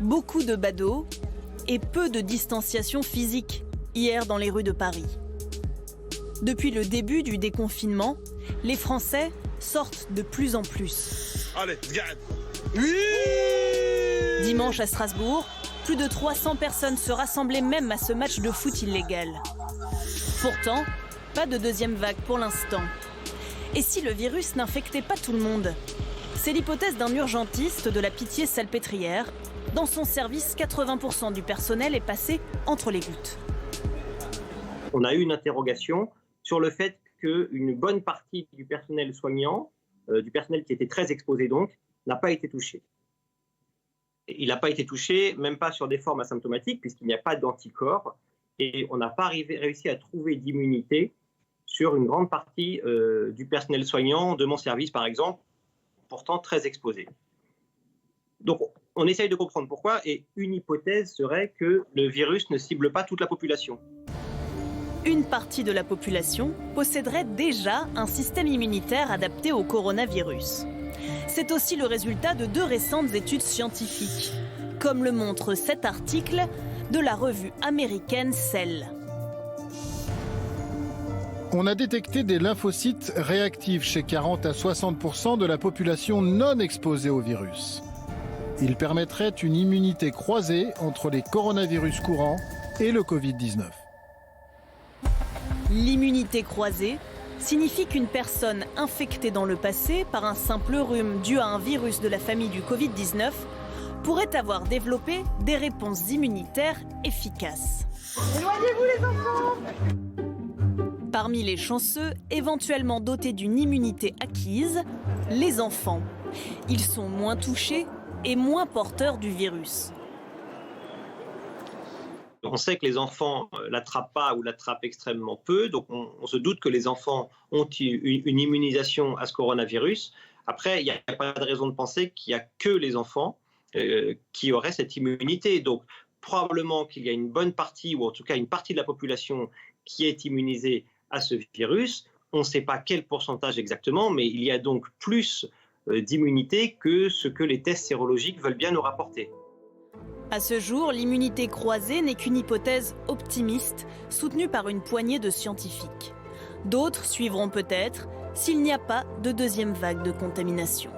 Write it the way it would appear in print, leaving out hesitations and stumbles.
Beaucoup de badauds et peu de distanciation physique hier dans les rues de Paris. Depuis le début du déconfinement, les Français sortent de plus en plus. Allez, oui! Dimanche à Strasbourg, plus de 300 personnes se rassemblaient même à ce match de foot illégal. Pourtant, pas de deuxième vague pour l'instant. Et si le virus n'infectait pas tout le monde? C'est l'hypothèse d'un urgentiste de la Pitié-Salpêtrière. Dans son service, 80% du personnel est passé entre les gouttes. On a eu une interrogation sur le fait qu'une bonne partie du personnel soignant, du personnel qui était très exposé donc, n'a pas été touché. Il n'a pas été touché, même pas sur des formes asymptomatiques, puisqu'il n'y a pas d'anticorps, et on n'a pas réussi à trouver d'immunité sur une grande partie du personnel soignant de mon service, par exemple, pourtant très exposé. Donc, on essaye de comprendre pourquoi, et une hypothèse serait que le virus ne cible pas toute la population. Une partie de la population posséderait déjà un système immunitaire adapté au coronavirus. C'est aussi le résultat de 2 récentes études scientifiques, comme le montre cet article de la revue américaine Cell. On a détecté des lymphocytes réactifs chez 40 à 60% de la population non exposée au virus. Ils permettraient une immunité croisée entre les coronavirus courants et le Covid-19. L'immunité croisée signifie qu'une personne infectée dans le passé par un simple rhume dû à un virus de la famille du Covid-19 pourrait avoir développé des réponses immunitaires efficaces. Éloignez-vous les enfants! Parmi les chanceux, éventuellement dotés d'une immunité acquise, les enfants. Ils sont moins touchés et moins porteurs du virus. On sait que les enfants l'attrapent pas ou l'attrapent extrêmement peu, donc on se doute que les enfants ont une immunisation à ce coronavirus. Après, il n'y a pas de raison de penser qu'il n'y a que les enfants qui auraient cette immunité. Donc probablement qu'il y a une bonne partie, ou en tout cas une partie de la population qui est immunisée à ce virus. On ne sait pas quel pourcentage exactement, mais il y a donc plus d'immunité que ce que les tests sérologiques veulent bien nous rapporter. À ce jour, l'immunité croisée n'est qu'une hypothèse optimiste, soutenue par une poignée de scientifiques. D'autres suivront peut-être s'il n'y a pas de deuxième vague de contamination.